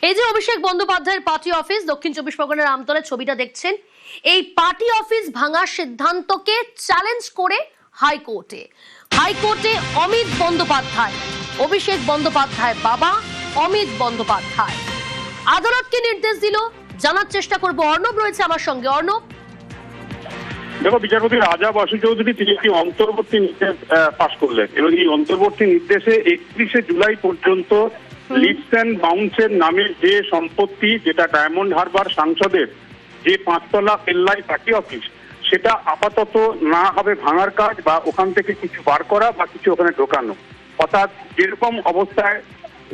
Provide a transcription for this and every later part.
এই যে অভিষেক বন্দ্যোপাধ্যায়ের পার্টি অফিস দক্ষিণ চব্বিশ পরগনার আমতলায় ছবিটা দেখছেন, এই পার্টি অফিস ভাঙার সিদ্ধান্তকে চ্যালেঞ্জ করে হাইকোর্টে অমিত বন্দ্যোপাধ্যায়, অভিষেক বন্দ্যোপাধ্যায় বাবা অমিত বন্দ্যোপাধ্যায় আদালতকে নির্দেশ দিল। জানার চেষ্টা করব, অর্ণব রয়েছে আমার সঙ্গে। অর্ণব, দেখো, বিচারপতি রাজা বসু চৌধুরী তিনি একটি অন্তর্বর্তী নির্দেশ পাশ করলেন এবং এই অন্তর্বর্তী নির্দেশে 31শে জুলাই পর্যন্ত লিপস অ্যান্ড বাউন্সের নামে যে সম্পত্তি, যেটা ডায়মন্ড হারবার সাংসদের যে 5তলা পেল্লাই পার্টি অফিস, সেটা আপাতত না হবে ভাঙার কাজ বা ওখান থেকে কিছু বার করা বা কিছু ওখানে ঢোকানো। অর্থাৎ যেরকম অবস্থায়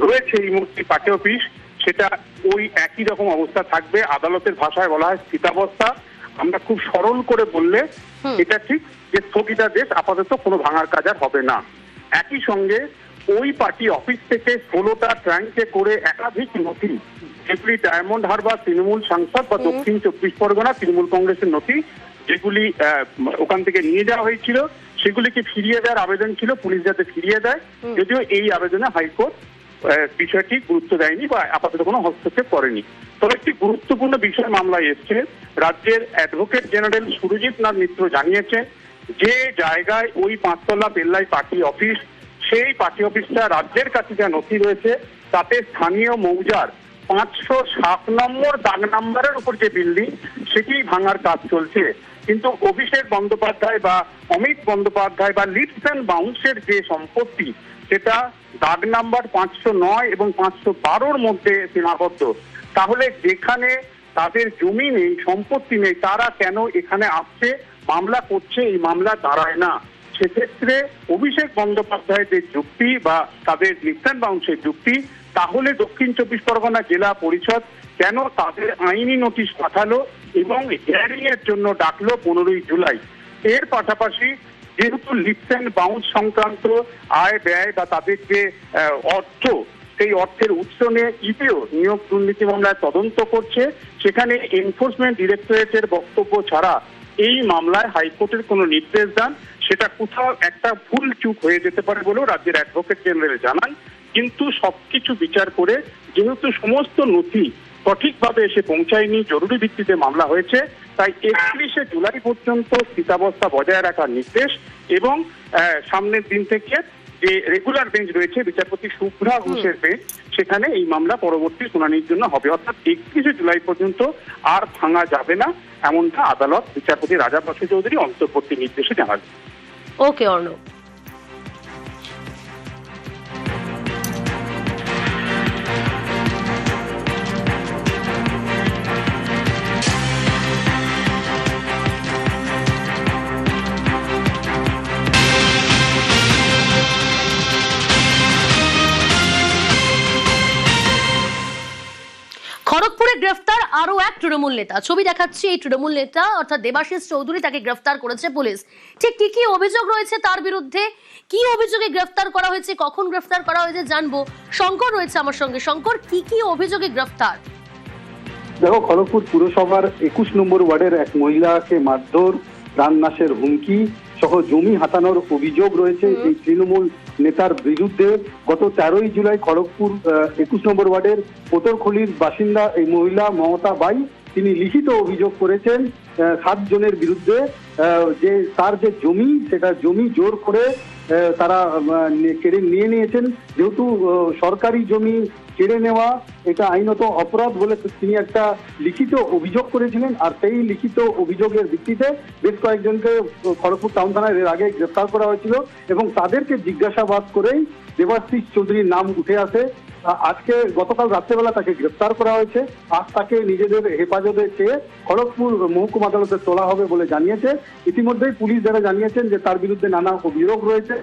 রয়েছে এই মুহূর্তে পার্টি অফিস, সেটা ওই একই রকম অবস্থা থাকবে। আদালতের ভাষায় বলা হয় স্থিতাবস্থা। আমরা খুব সরল করে বললে এটা ঠিক যে স্থগিতাদেশ, আপাতত কোনো ভাঙার কাজ আর হবে না। একই সঙ্গে ওই পার্টি অফিস থেকে 16টা ট্রাঙ্কে করে একাধিক নথি, যেগুলি ডায়মন্ড হারবার তৃণমূল সাংসদ বা দক্ষিণ চব্বিশ পরগনা তৃণমূল কংগ্রেসের নথি, যেগুলি ওখান থেকে নিয়ে যাওয়া হয়েছিল, সেগুলিকে ফিরিয়ে দেওয়ার আবেদন ছিল, পুলিশ যাতে ফিরিয়ে দেয়। যদিও এই আবেদনে হাইকোর্ট বিষয়টি গুরুত্ব দেয়নি বা আপাতত কোনো হস্তক্ষেপ করেনি। তবে একটি গুরুত্বপূর্ণ বিষয় মামলায় এসছে। রাজ্যের অ্যাডভোকেট জেনারেল সুরজিৎ নাথ মিত্র জানিয়েছেন যে জায়গায় ওই 5তলা পেল্লাই পার্টি অফিস, সেই পার্টি অফিসটা রাজ্যের কাছে যা নথি রয়েছে তাতে স্থানীয় মৌজার 507 নম্বর দাগ নাম্বারের উপর যে বিল্ডিং, সেটি ভাঙার কাজ চলছে। কিন্তু অভিষেক বন্দ্যোপাধ্যায় বা অমিত বন্দ্যোপাধ্যায় বা লিপস অ্যান্ড বাউন্সের যে সম্পত্তি, সেটা দাগ নাম্বার 509 এবং 512-র মধ্যে সীমাবদ্ধ। তাহলে যেখানে তাদের জমি নেই, সম্পত্তি নেই, তারা কেন এখানে আসছে, মামলা করছে? এই মামলা দাঁড়ায় না। সেক্ষেত্রে অভিষেক বন্দ্যোপাধ্যায়ের যে যুক্তি বা তাদের লিপস অ্যান্ড বাউন্সের যুক্তি, তাহলে দক্ষিণ চব্বিশ পরগনা জেলা পরিষদ কেন তাদের আইনি নোটিশ পাঠালো এবং হিয়ারিং এর জন্য ডাকলো 15ই জুলাই। এর পাশাপাশি যেহেতু লিপস অ্যান্ড বাউন্স সংক্রান্ত আয় ব্যয় বা তাদের যে অর্থ, সেই অর্থের উৎস নিয়ে ইডিও নিয়োগ দুর্নীতি মামলায় তদন্ত করছে, সেখানে এনফোর্সমেন্ট ডিরেক্টরেটের বক্তব্য ছাড়া এই মামলায় হাইকোর্টের কোনো নির্দেশ দেন, সেটা কোথাও একটা ভুল চুক হয়ে যেতে পারে বলেও রাজ্যের অ্যাডভোকেট জেনারেল জানান। কিন্তু সবকিছু বিচার করে যেহেতু সমস্ত নথি সঠিকভাবে এসে পৌঁছায়নি, জরুরি ভিত্তিতে মামলা হয়েছে, তাই 31শে জুলাই পর্যন্ত স্থিতাবস্থা বজায় রাখার নির্দেশ এবং সামনের দিন থেকে যে রেগুলার বেঞ্চ রয়েছে বিচারপতি শুভ্রা ঘোষের বেঞ্চ, সেখানে এই মামলা পরবর্তী শুনানির জন্য হবে। অর্থাৎ 31শে জুলাই পর্যন্ত আর ভাঙা যাবে না, এমনটা আদালত বিচারপতি রাজা বসু চৌধুরী অন্তর্বর্তী নির্দেশে জানালেন। ওকে অর্ণব। খড়গপুরে গ্রেফতার আরো এক তৃণমূল নেতা। ছবি দেখাচ্ছি, এই তৃণমূল নেতা অর্থাৎ দেবাশিস চৌধুরী, তাকে গ্রেফতার করেছে পুলিশ। ঠিক কি কি অভিযোগ রয়েছে তার বিরুদ্ধে, কি অভিযোগে গ্রেফতার করা হয়েছে, কখন গ্রেফতার করা হয়েছে জানবো। শঙ্কর রয়েছে আমার সঙ্গে। শঙ্কর, কি কি অভিযোগে গ্রেফতার? দেখো, খড়গপুর পুরসভার 21 নম্বর ওয়ার্ডের এক মহিলাকে মারধর, প্রাণনাশের হুমকি সহ জমি হাতানোর অভিযোগ রয়েছে এই তৃণমূল নেতার বিরুদ্ধে। গত 13ই জুলাই খড়গপুর 21 নম্বর ওয়ার্ডের পোতরখলির বাসিন্দা এই মহিলা মমতা বাই, তিনি লিখিত অভিযোগ করেছেন 7 জনের বিরুদ্ধে যে তার যে জমি, সেটা জমি জোর করে তারা কেড়ে নিয়ে নিয়েছেন। যেহেতু সরকারি জমি কেড়ে নেওয়া এটা আইনত অপরাধ বলে তিনি একটা লিখিত অভিযোগ করেছিলেন। আর সেই লিখিত অভিযোগের ভিত্তিতে বেশ কয়েকজনকে খড়গপুর টাউন থানায় এর আগে গ্রেফতার করা হয়েছিল এবং তাদেরকে জিজ্ঞাসাবাদ করেই দেবাশিস চৌধুরীর নাম উঠে আসে। আজকে গতকাল রাত্রেবেলা তাকে গ্রেফতার করা হয়েছে। আজ তাকে নিজেদের হেফাজতে চেয়ে খড়গপুর মহকুমা আদালতে তোলা হবে বলে জানিয়েছে। ইতিমধ্যেই পুলিশ যারা জানিয়েছেন যে তার বিরুদ্ধে নানা অভিযোগ রয়েছে,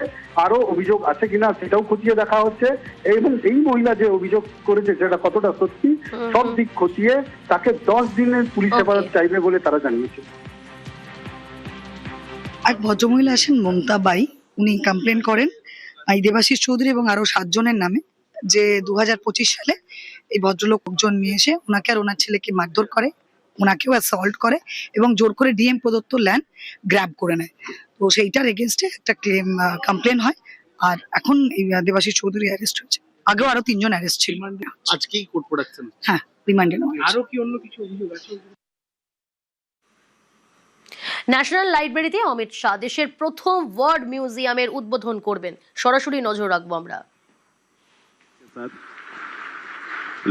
আরো অভিযোগ আছে কিনা সেটাও খতিয়ে দেখা হচ্ছে এবং এই মহিলা যে অভিযোগ করেছে সেটা কতটা সত্যি, সব দিক খতিয়ে তাকে 10 দিনের পুলিশ হেফাজত চাইবে বলে তারা জানিয়েছে। এক ভদ্রমহিলা আছেন মমতা বাই, উনি কমপ্লেন করেন এই দেবাশিস চৌধুরী এবং আরো 7 জনের নামে যে 2025 সালে এই ভদ্রলোক লোকজন নিয়ে এসে ওনাকে আর ওনার ছেলেকে মারধর করে, ওনাকেও অ্যাসল্ট করে এবং জোর করে ডিএম প্রদত্ত ল্যান্ড গ্র্যাব করে নেয়। তো সেইটার এগেনস্টে একটা কমপ্লেন হয় আর এখন এই দেবাশিস চৌধুরী অ্যারেস্ট হয়েছে। আগেও আরো 3 জন অ্যারেস্ট ছিল। আজকেই কোর্ট প্রোডাকশন। হ্যাঁ, রিমান্ডে নেওয়া হয়েছে। আরো কি অন্য কিছু অভিযোগ আছে? ন্যাশনাল লাইব্রেরিতে অমিত শাহ দেশের প্রথম ওয়ার্ড মিউজিয়ামের উদ্বোধন করবেন। সরাসরি নজর রাখবো আমরা।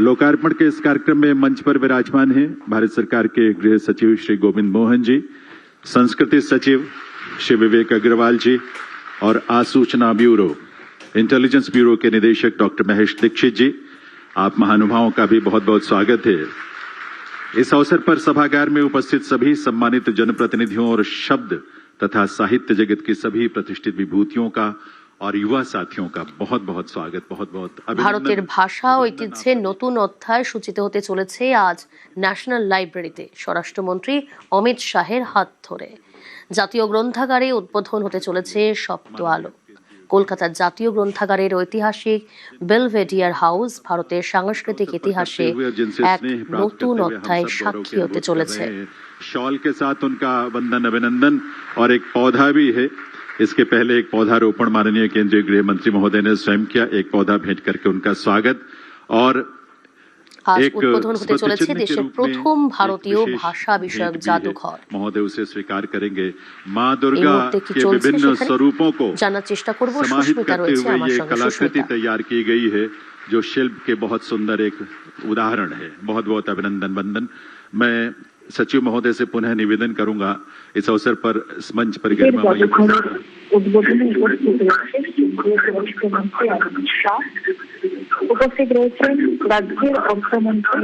लोकार्पण के इस कार्यक्रम में मंच पर विराजमान हैं भारत सरकार के गृह सचिव श्री गोविंद मोहन जी, संस्कृति सचिव श्री विवेक अग्रवाल जी और आसूचना ब्यूरो इंटेलिजेंस ब्यूरो के निदेशक डॉक्टर महेश दीक्षित जी। आप महानुभावों का भी बहुत बहुत स्वागत है। इस अवसर पर सभागार में उपस्थित सभी सम्मानित जनप्रतिनिधियों और शब्द तथा साहित्य जगत की सभी प्रतिष्ठित विभूतियों का और युवा साथियों का बहुत बहुत स्वागत, बहुत बहुत अभिनंदन। ভারতের ভাষা ঐতিহ্যের নতুন অধ্যায় সূচিত হতে চলেছে আজ ন্যাশনাল লাইব্রেরিতে স্বরাষ্ট্রমন্ত্রী অমিত শাহের হাত ধরে। জাতীয় গ্রন্থাগারে উদ্বোধন হতে চলেছে সপ্ত আলো। কলকাতার জাতীয় গ্রন্থাগারের ঐতিহাসিক বেলভেডিয়ার হাউস ভারতের সাংস্কৃতিক ইতিহাসে এক নতুন অধ্যায়ের সাক্ষী হতে চলেছে। शॉल के साथ उनका वंदन अभिनंदन और एक पौधा भी है। इसके पहले एक पौधारोपण माननीय केंद्रीय गृह मंत्री महोदय ने स्वयं किया, एक पौधा भेंट करके उनका स्वागत। और আজ एक উদ্বোধন হতে চলেছে स्मृतिचिन्ह के দেশের रूप में প্রথম एक ভারতীয় विशेष ভাষা বিষয়ক भेंट भी है। জাদুঘর। महोदय उसे स्वीकार करेंगे। माँ এই दुर्गा মুহূর্তে কি के চলছে विभिन्न সেখানে स्वरूपों को জানার চেষ্টা করব। समाहित সুস্মিতা करते রয়েছে हुए আমার ये সঙ্গে। कलाकृति সুস্মিতা, तैयार की गई है जो शिल्प के बहुत सुंदर एक उदाहरण है। बहुत बहुत अभिनंदन वंदन। मैं सचिव महोदय से पुनः निवेदन करूंगा इस अवसर पर इस मंच पर गरिमामयी উদ্বোধনে উপস্থিত রয়েছে মুখ্যমন্ত্রী অমিত শাহ, উপস্থিত রয়েছেন রাজ্যের অর্থমন্ত্রী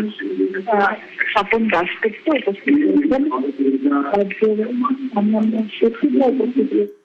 স্বপন দাসগুপ্ত, উপস্থিত রয়েছেন রাজ্যের অন্যান্য সচিবরা উপস্থিত রয়েছেন।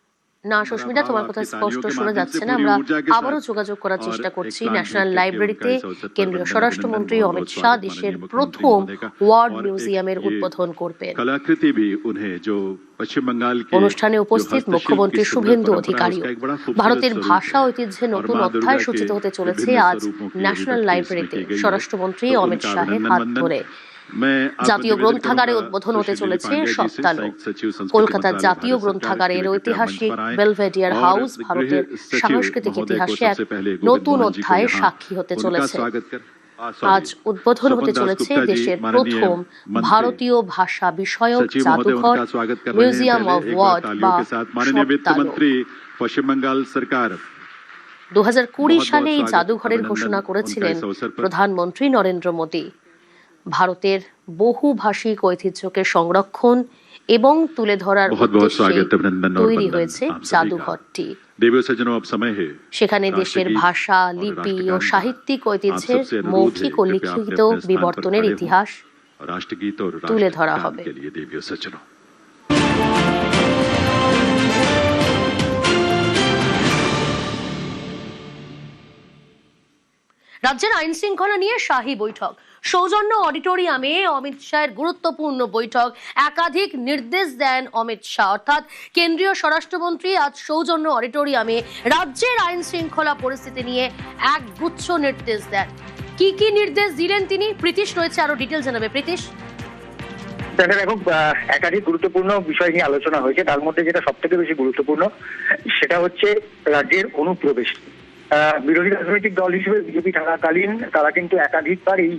না সুস্মিতা, তোমার কথা স্পষ্ট শোনা যাচ্ছে না। আমরা আবারও যোগাযোগ করার চেষ্টা করছি। ন্যাশনাল লাইব্রেরিতে কেন্দ্রীয় স্বরাষ্ট্রমন্ত্রী অমিত শাহ দেশের প্রথম ওয়ার্ড মিউজিয়ামের উদ্বোধন করবেন। कलाकृति भी उन्हें जो पश्चिम बंगाल के অনুষ্ঠানে উপস্থিত जो মুখ্যমন্ত্রী हस्तशिल्प की শুভেন্দু सुंदर অধিকারী। परंपरा है, उसका एक बड़ा खूबसूरत ভারতের स्वरूप ভাষা है। ঐতিহ্যের और নতুন माँ অধ্যায় दुर्गा সূচিত के হতে চলেছে विभिन्न আজ स्वरूपों की ন্যাশনাল अभिव्यक्ति লাইব্রেরিতে इसमें की गई है। স্বরাষ্ট্রমন্ত্রী तो অমিত उनका শাহের अभिनंदन হাত वंदन। ধরে। मैं आपको জাতীয় निवेदन গ্রন্থাগারে करूंगा, উদ্বোধন হতে सुश्री চলেছে पांडे जी से, সপ্তালো। सचिव संस्कृति কলকাতার मंत्रालय, জাতীয় भारत सरकार के গ্রন্থাগারের लिए कृपया मंच ঐতিহাসিক पर आएं। বেলভেডিয়ার और হাউস गृह ভারতের सचिव সাংস্কৃতিক महोदय को ইতিহাসে এক सबसे पहले गोविंद নতুন मोहन जी को অধ্যায়ের यहाँ সাক্ষী হতে उनका চলেছে। स्वागत कर আজ উদ্বোধন হতে চলেছে দেশের প্রথম ভারতীয় ভাষা বিষয়ক सचिव महोदय জাদুঘর उनका स्वागत कर रहे हैं। মিউজিয়াম पहले অফ एक बार ওয়ার্ড तालियों বা के साथ माननीय वित्त সপ্তালো। मंत्री पश्चिम बंगाल सरकार 2020 সালে এই স্বাগত, জাদুঘরের অভিনন্দন। ঘোষণা করেছিলেন উনকা ইস অবসর পর প্রধানমন্ত্রী নরেন্দ্র মোদী। ভারতের বহুভাষিক ঐতিহ্যকে সংরক্ষণ এবং তুলে ধরার बहुत बहुत উদ্দেশ্যে स्वागत, अभिनंदन और তৈরি वंदन হয়েছে आप सभी का। জাদুঘরটি। देवियों सज्जनों, अब समय है সেখানে राष्ट्र দেশের गीत ভাষা, और লিপি ও राष्ट्रगान का। সাহিত্যিক ঐতিহ্যের आप सबसे अनुरोध মৌখিক है, ও कृपया লিখিত अपने अपने स्थान पर বিবর্তনের खड़े हों ইতিহাস और राष्ट्रगीत और তুলে ধরা राष्ट्रगान হবে। के लिए देवियों सज्जनों। রাজ্যের আইন শৃঙ্খলা নিয়ে শাহী বৈঠক। সৌজন্য অডিটোরিয়ামে অমিত শাহের গুরুত্বপূর্ণ বৈঠক। একাধিক নির্দেশ দেন অমিত শাহ, অর্থাৎ কেন্দ্রীয় স্বরাষ্ট্রমন্ত্রী আজ সৌজন্য অডিটোরিয়ামে রাজ্যের আইন শৃঙ্খলা পরিস্থিতি নিয়ে এক গুচ্ছ নির্দেশ দেন। কি কি নির্দেশ দিলেন তিনি? প্রীতিশ রয়েছে, আরো ডিটেল জানাবে। প্রীতিশ। দেখো, একাধিক গুরুত্বপূর্ণ বিষয় নিয়ে আলোচনা হয়েছে। তার মধ্যে যেটা সব থেকে বেশি গুরুত্বপূর্ণ সেটা হচ্ছে রাজ্যের অনুপ্রবেশ। বিরোধী রাজনৈতিক দল হিসেবে বিজেপি থাকাকালীন তারা কিন্তু একাধিকবার এই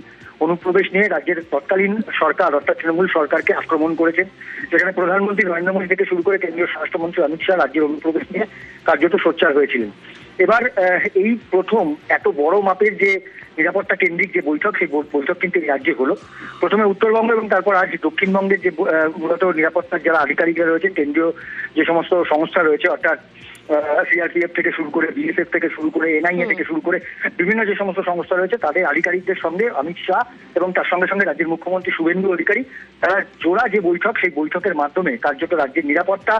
অনুপ্রবেশ নিয়ে রাজ্যের তৎকালীন সরকার অর্থাৎ তৃণমূল সরকারকে আক্রমণ করেছে, যেখানে প্রধানমন্ত্রী নরেন্দ্র মোদী থেকে শুরু করে কেন্দ্রীয় স্বরাষ্ট্রমন্ত্রী অমিত শাহ রাজ্যের অনুপ্রবেশ নিয়ে কার্যত সোচ্চার হয়েছিলেন। এবার এই প্রথম এত বড় মাপের যে নিরাপত্তা কেন্দ্রিক যে বৈঠক, সেই বৈঠক কিন্তু এই রাজ্যে হলো। প্রথমে উত্তরবঙ্গ এবং তারপর আজ দক্ষিণবঙ্গের যে মূলত নিরাপত্তার যারা আধিকারিকরা রয়েছেন, কেন্দ্রীয় যে সমস্ত সংস্থা রয়েছে অর্থাৎ সিআরপিএফ থেকে শুরু করে বিএসএফ থেকে শুরু করে এনআইএ থেকে শুরু করে বিভিন্ন যে সমস্ত সংস্থা রয়েছে তাদের আধিকারিকদের সঙ্গে অমিত শাহ এবং তার সঙ্গে সঙ্গে রাজ্যের মুখ্যমন্ত্রী শুভেন্দু অধিকারী তারা জোড়া যে বৈঠক, সেই বৈঠকের মাধ্যমে কার্যত রাজ্যের নিরাপত্তা,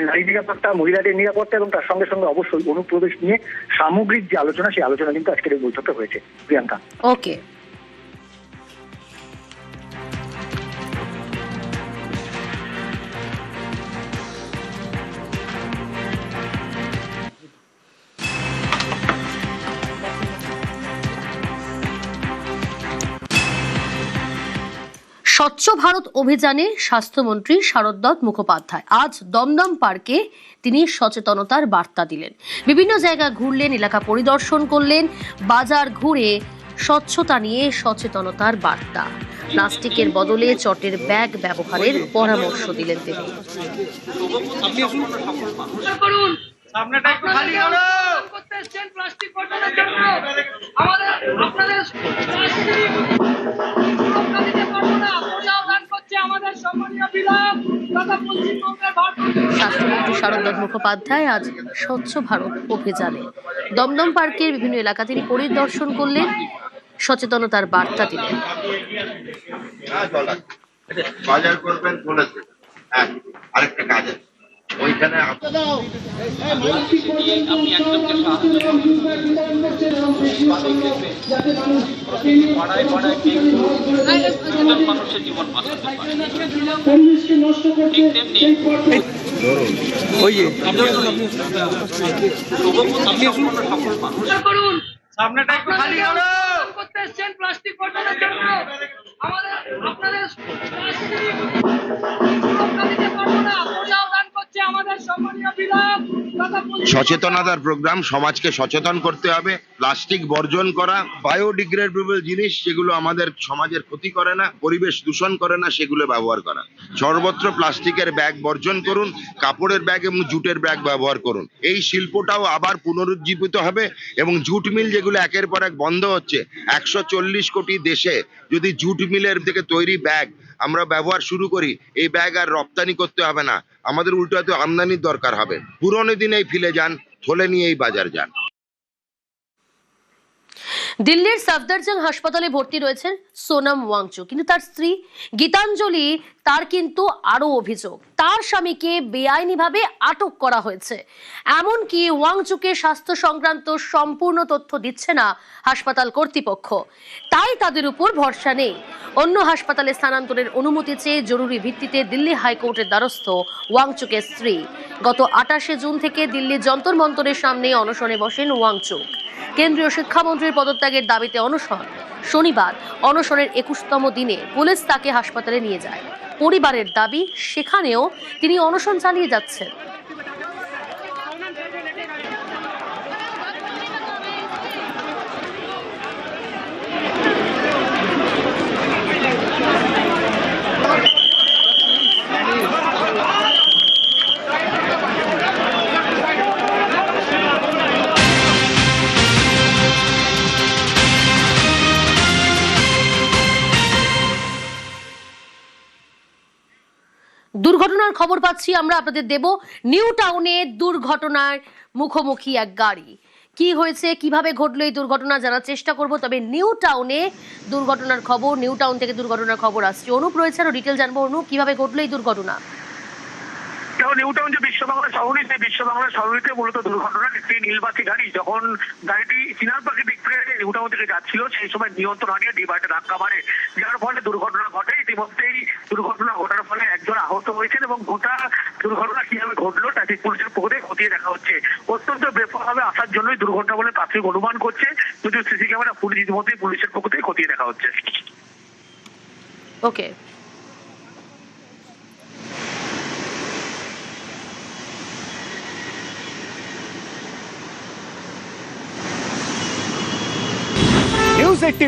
নারী নিরাপত্তা, মহিলাদের নিরাপত্তা এবং তার সঙ্গে সঙ্গে অবশ্যই অনুপ্রবেশ নিয়ে সামগ্রিক যে আলোচনা, সেই আলোচনা কিন্তু আজকের এই বৈঠকে হয়েছে। প্রিয়াঙ্কা। ওকে। স্বচ্ছ ভারত অভিযানে স্বাস্থ্যমন্ত্রী শারদ মুখোপাধ্যায় আজ দমদম পার্কে তিনি সচেতনতার বার্তা দিলেন। বিভিন্ন জায়গা ঘুরলেন, এলাকা পরিদর্শন করলেন, বাজার ঘুরে স্বচ্ছতা নিয়ে সচেতনতার বার্তা। প্লাস্টিকের বদলে চটের ব্যাগ ব্যবহারের পরামর্শ দিলেন তিনি। সামনেটা একটু খালি করো করতে এসেছেন প্লাস্টিক বর্জনের জন্য আমাদের আপনাদের প্লাস্টিক সুরক্ষা দিতে পারবো না। প্রজাও দান করছে আমাদের সম্মানীয় বিধায়ক তথা পশ্চিমবঙ্গের স্বাস্থ্যমন্ত্রী শারদ মুখোপাধ্যায় আজ স্বচ্ছ ভারত অভিযানে দমদম পার্কের বিভিন্ন এলাকা তিনি পরিদর্শন করলেন, সচেতনতার বার্তা দিলেন। বাজার করবেন বলেছে, আরেকটা কাজ আছে ওইখানে মানুষের জীবন করুন। সামনেটা একটু খালি করো করতে এসেছেন প্লাস্টিক বর্জনের জন্য আমাদের আপনাদের প্লাস্টিক সুরক্ষা দিতে পারবো না। প্রজাও দান করছে আমাদের সম্মানীয় বিধায়ক তথা সচেতনতার প্রোগ্রাম, সমাজকে সচেতন করতে হবে। প্লাস্টিক বর্জন করা, বায়োডিগ্রেডেবল জিনিস যেগুলো আমাদের সমাজের ক্ষতি করে না, পরিবেশ দূষণ করে না, সেগুলো ব্যবহার করা। সর্বত্র প্লাস্টিকের ব্যাগ বর্জন করুন, কাপড়ের ব্যাগ এবং জুটের ব্যাগ ব্যবহার করুন। এই শিল্পটাও আবার পুনরুজ্জীবিত হবে এবং জুট মিল যেগুলো একের পর এক বন্ধ হচ্ছে, 140 কোটি দেশে যদি জুট মিলের থেকে তৈরি ব্যাগ আমরা ব্যবহার শুরু করি, এই ব্যাগ আর রপ্তানি করতে হবে না, আমাদের উল্টো আমদানির দরকার হবে। পুরনো দিনেই ফিরে যান, থলে নিয়েই বাজার যান। দিল্লির সাফদারজং হাসপাতালে ভর্তি রয়েছেন সোনাম ওয়াংচুক, কিন্তু তার স্ত্রী গীতাঞ্জলি তার কিন্তু আরো অভিযোগ, তার স্বামীকে বেআইনিভাবে আটক করা হয়েছে। এমনকি ওয়াংচুকের স্বাস্থ্য সংক্রান্ত সম্পূর্ণ তথ্য দিচ্ছে না হাসপাতাল কর্তৃপক্ষ, তাই তাদের উপর ভরসা নেই। অন্য হাসপাতালে স্থানান্তরের অনুমতি চেয়ে জরুরি ভিত্তিতে দিল্লি হাইকোর্টের দ্বারস্থ ওয়াংচুকের স্ত্রী। গত 28শে জুন থেকে দিল্লির যন্তর মন্তরের সামনে অনশনে বসেন ওয়াংচুক। কেন্দ্রীয় শিক্ষামন্ত্রীর পদত্যাগের দাবিতে অনশন। শনিবার অনশনের 21তম দিনে পুলিশ তাকে হাসপাতালে নিয়ে যায়। পরিবারের দাবি, সেখানেও তিনি অনশন চালিয়ে যাচ্ছেন। দুর্ঘটনার খবর পাচ্ছি আমরা, আপনাদের দেব। নিউ টাউনে দুর্ঘটনার মুখোমুখি এক গাড়ি। কি হয়েছে, কিভাবে ঘটলো এই দুর্ঘটনা জানার চেষ্টা করব। তবে নিউ টাউনে দুর্ঘটনার খবর, নিউ টাউন থেকে দুর্ঘটনার খবর আসছে। অনুপ রয়েছে, আরো ডিটেল জানবো। অনুপ, কিভাবে ঘটলো এই দুর্ঘটনা? নিউ টাউন যে বিশ্ববাংলা শহরী, সেই বিশ্ববাংলা শহরীতে মূলত দুর্ঘটনা। একটি নীলবাতি গাড়ি, যখন গাড়িটি চিনার পাখি দিক থেকে নিউ টাউন থেকে যাচ্ছিল, সেই সময় নিয়ন্ত্রণ হারিয়ে ডিভাইডে ধাক্কা মারে, যার ফলে দুর্ঘটনা ঘটে। ইতিমধ্যেই দুর্ঘটনা ঘটার ফলে একজন আহত হয়েছেন এবং গোটা দুর্ঘটনা কিভাবে ঘটলো ট্রাফিক পুলিশের পক্ষ থেকে খতিয়ে দেখা হচ্ছে। অত্যন্ত বেপরোয়াভাবে আসার জন্যই দুর্ঘটনা বলে প্রাথমিক অনুমান করছে, যদিও সিসি ক্যামেরা ফুটেজ ইতিমধ্যেই পুলিশের পক্ষ থেকে খতিয়ে দেখা হচ্ছে। ওকে। News 18